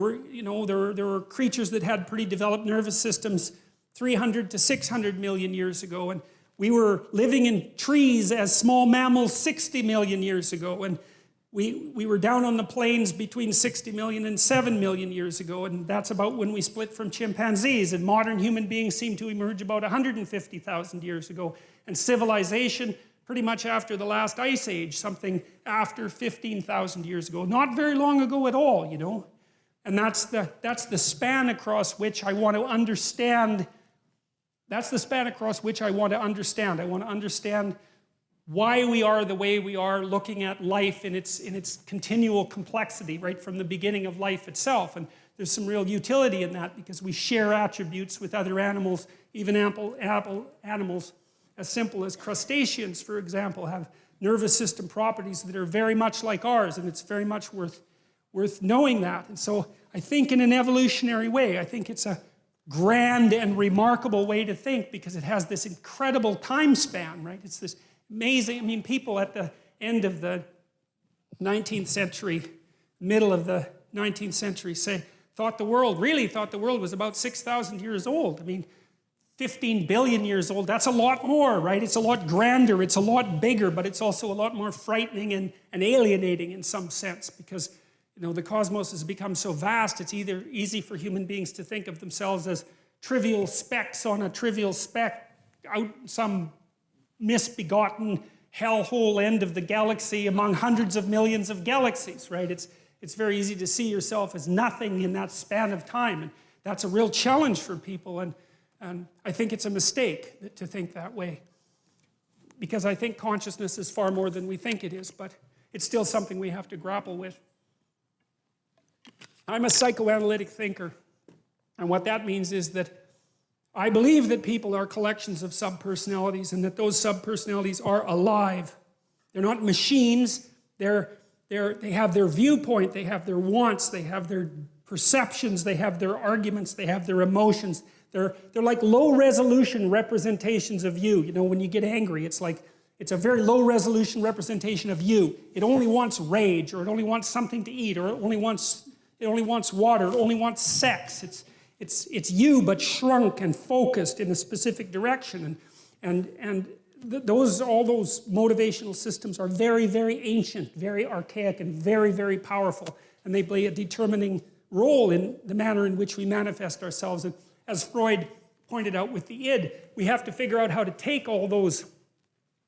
There were creatures that had pretty developed nervous systems 300 to 600 million years ago, and we were living in trees as small mammals 60 million years ago, and we were down on the plains between 60 million and 7 million years ago, and that's about when we split from chimpanzees, and modern human beings seem to emerge about 150,000 years ago, and civilization pretty much after the last ice age, something after 15,000 years ago. Not very long ago at all, you know. And that's the span across which I want to understand. That's the span across which I want to understand. I want to understand why we are the way we are, looking at life in its continual complexity, right from the beginning of life itself. And there's some real utility in that because we share attributes with other animals, even animals as simple as crustaceans, for example, have nervous system properties that are very much like ours, and it's very much worth knowing that. And so I think in an evolutionary way, I think it's a grand and remarkable way to think because it has this incredible time span, right? It's this amazing, I mean, people at the end of the 19th century, middle of the 19th century thought the world was about 6,000 years old. I mean, 15 billion years old, that's a lot more, right? It's a lot grander, it's a lot bigger, but it's also a lot more frightening and alienating in some sense because, you know, the cosmos has become so vast, it's either easy for human beings to think of themselves as trivial specks on a trivial speck out some misbegotten hellhole end of the galaxy among hundreds of millions of galaxies, right? It's very easy to see yourself as nothing in that span of time, and that's a real challenge for people, and I think it's a mistake to think that way. Because I think consciousness is far more than we think it is, but it's still something we have to grapple with. I'm a psychoanalytic thinker, and what that means is that I believe that people are collections of subpersonalities and that those subpersonalities are alive. They're not machines, they have their viewpoint, they have their wants, they have their perceptions, they have their arguments, they have their emotions. They're like low-resolution representations of you. You know, when you get angry, it's a very low-resolution representation of you. It only wants rage, or it only wants something to eat, or it only wants water, it only wants sex. It's you, but shrunk and focused in a specific direction. And all those motivational systems are very, very ancient, very archaic, and very, very powerful. And they play a determining role in the manner in which we manifest ourselves. And as Freud pointed out with the id, we have to figure out how to take all those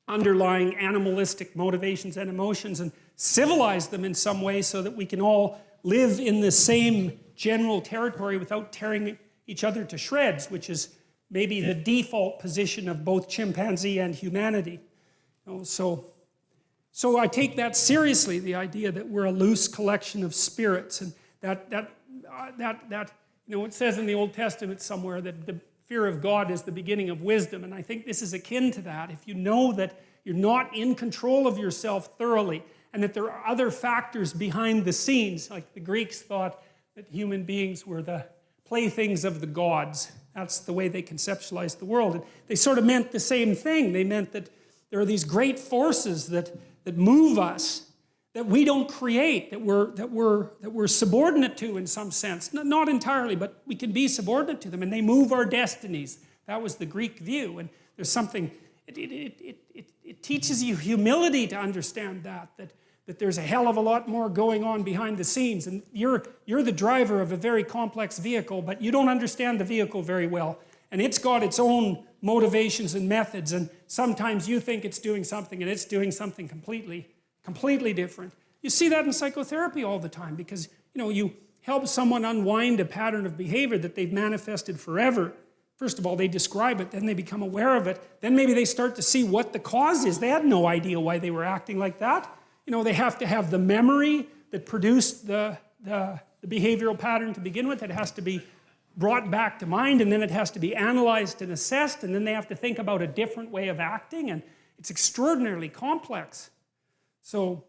underlying animalistic motivations and emotions and civilize them in some way so that we can all live in the same general territory without tearing each other to shreds, which is maybe the default position of both chimpanzee and humanity. You know, so I take that seriously, the idea that we're a loose collection of spirits, and that you know, it says in the Old Testament somewhere that the fear of God is the beginning of wisdom, and I think this is akin to that. If you know that you're not in control of yourself thoroughly, and that there are other factors behind the scenes, like the Greeks thought that human beings were the playthings of the gods. That's the way they conceptualized the world. And they sort of meant the same thing. They meant that there are these great forces that move us, that we don't create, that we're subordinate to in some sense. Not entirely, but we can be subordinate to them, and they move our destinies. That was the Greek view, and there's something, it teaches you humility to understand that there's a hell of a lot more going on behind the scenes, and you're the driver of a very complex vehicle, but you don't understand the vehicle very well, and it's got its own motivations and methods, and sometimes you think it's doing something, and it's doing something completely different. You see that in psychotherapy all the time because, you know, you help someone unwind a pattern of behavior that they've manifested forever. First of all, they describe it, then they become aware of it, then maybe they start to see what the cause is. They had no idea why they were acting like that. You know, they have to have the memory that produced the behavioral pattern to begin with. It has to be brought back to mind, and then it has to be analyzed and assessed, and then they have to think about a different way of acting, and it's extraordinarily complex. So